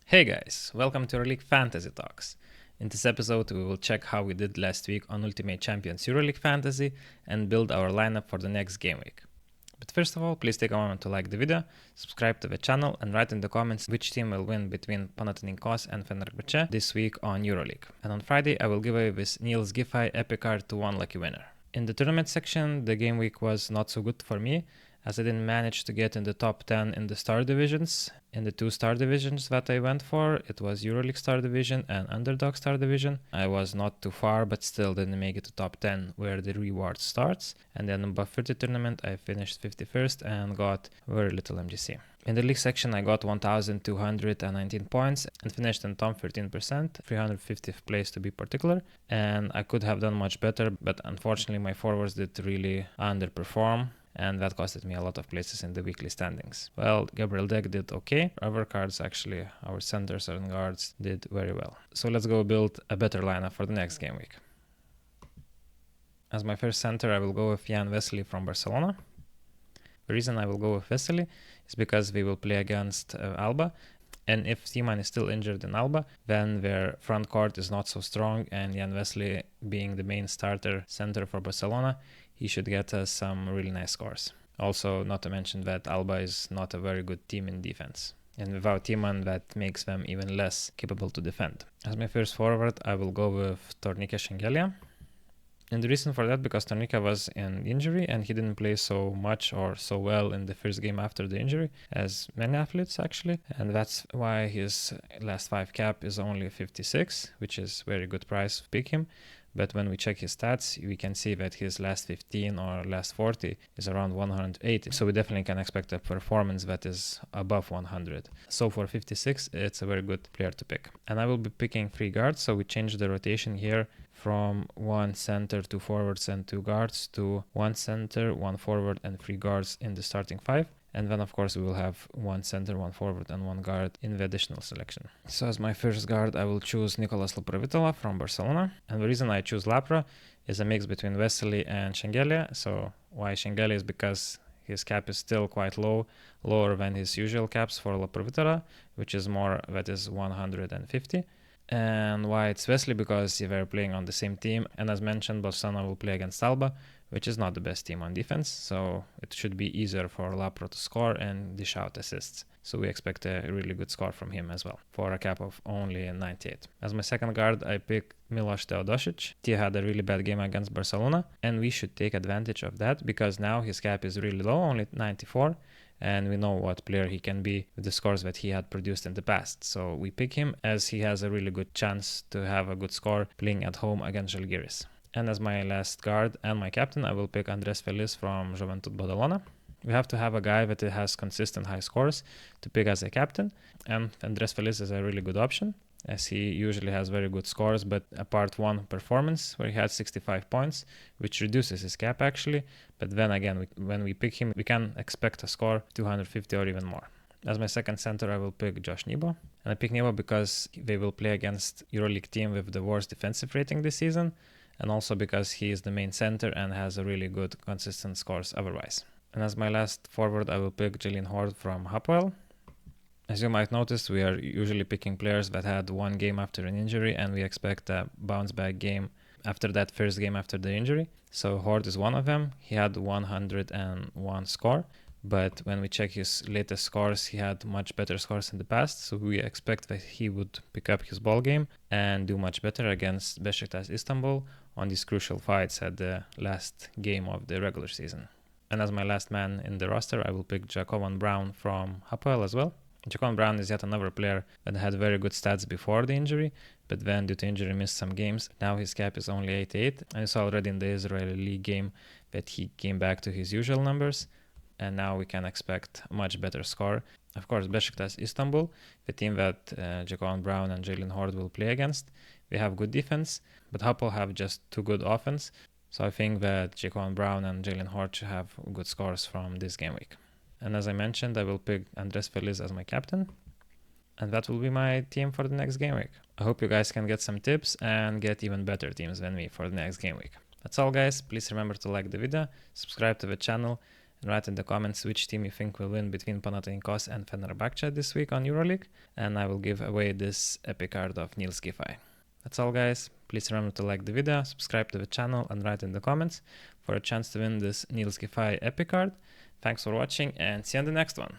Hey guys, welcome to EuroLeague Fantasy Talks. In this episode, we will check how we did last week on Ultimate Champions Euroleague Fantasy and build our lineup for the next game week. But first of all, please take a moment to like the video, subscribe to the channel, and write in the comments which team will win between Panathinaikos and Fenerbahce this week on EuroLeague. And on Friday, I will give away this Niels Giffey epic card to one lucky winner. In the tournament section, the game week was not so good for me, as I didn't manage to get in the top 10 in the star divisions. In the two star divisions that I went for, it was EuroLeague star division and Underdog star division. I was not too far, but still didn't make it to top 10 where the reward starts. And then above 30 tournament, I finished 51st and got very little MGC. In the league section, I got 1,219 points and finished in top 13%, 350th place to be particular. And I could have done much better, but unfortunately my forwards did really underperform, and that costed me a lot of places in the weekly standings. Well, Gabriel Deck did okay. Other cards, actually, our centers and guards did very well. So let's go build a better lineup for the next game week. As my first center, I will go with Jan Vesely from Barcelona. The reason I will go with Vesely is because we will play against Alba. And if Seaman is still injured in Alba, then their front court is not so strong, and Jan Vesely, being the main starter center for Barcelona, he should get us some really nice scores. Also, not to mention that Alba is not a very good team in defense. And without Seaman, that makes them even less capable to defend. As my first forward, I will go with Tornike Shengelia. And the reason for that, because Tornike was in injury and he didn't play so much or so well in the first game after the injury as many athletes actually. And that's why his last 5 cap is only 56, which is very good price to pick him. But when we check his stats, we can see that his last 15 or last 40 is around 180. So we definitely can expect a performance that is above 100. So for 56, it's a very good player to pick. And I will be picking 3 guards. So we change the rotation here from 1 center, 2 forwards and 2 guards to 1 center, 1 forward and 3 guards in the starting 5. And then, of course, we will have 1 center, 1 forward, and 1 guard in the additional selection. So as my first guard, I will choose Nicolas Laprovitola from Barcelona. And the reason I choose Lapra is a mix between Vesely and Shengelia. So why Shengelia is because his cap is still quite low, lower than his usual caps for Laprovitola, which is more, that is 150. And why it's Vesely, because they're playing on the same team. And as mentioned, Barcelona will play against Alba, which is not the best team on defense, so it should be easier for Lapro to score and dish out assists. So we expect a really good score from him as well, for a cap of only 98. As my second guard, I pick Miloš Teodosic. He had a really bad game against Barcelona, and we should take advantage of that, because now his cap is really low, only 94, and we know what player he can be with the scores that he had produced in the past. So we pick him as he has a really good chance to have a good score playing at home against Žalgiris. And as my last guard and my captain, I will pick Andrés Feliz from Juventud Badalona. We have to have a guy that has consistent high scores to pick as a captain. And Andrés Feliz is a really good option, as he usually has very good scores, but a part 1 performance where he had 65 points, which reduces his cap actually. But then again, when we pick him, we can expect a score 250 or even more. As my second center, I will pick Josh Nebo. And I pick Nebo because they will play against EuroLeague team with the worst defensive rating this season, and also because he is the main center and has a really good consistent scores otherwise. And as my last forward, I will pick Jalen Horde from Hapoel. As you might notice, we are usually picking players that had 1 game after an injury, and we expect a bounce back game after that first game after the injury. So Horde is one of them. He had 101 score, but when we check his latest scores, he had much better scores in the past. So we expect that he would pick up his ball game and do much better against Beşiktaş Istanbul on these crucial fights at the last game of the regular season. And as my last man in the roster, I will pick Jacoban Brown from Hapoel as well. Jacoban Brown is yet another player that had very good stats before the injury, but then due to injury missed some games. Now his cap is only 88. I saw already in the Israeli League game that he came back to his usual numbers, and now we can expect a much better score. Of course, Beşiktaş Istanbul, the team that Jacoban Brown and Jalen Horde will play against, they have good defense, but Hapoel have just too good offense. So I think that Jacoban Brown and Jalen Horde should have good scores from this game week. And as I mentioned, I will pick Andrés Feliz as my captain. And that will be my team for the next game week. I hope you guys can get some tips and get even better teams than me for the next game week. That's all, guys. Please remember to like the video, subscribe to the channel, Write in the comments which team you think will win between Panathinaikos and Fenerbahce this week on EuroLeague, and I will give away this epic card of Niels Giffey. That's all, guys. Please remember to like the video, subscribe to the channel, and write in the comments for a chance to win this Niels Giffey epic card. Thanks for watching, and see you on the next one.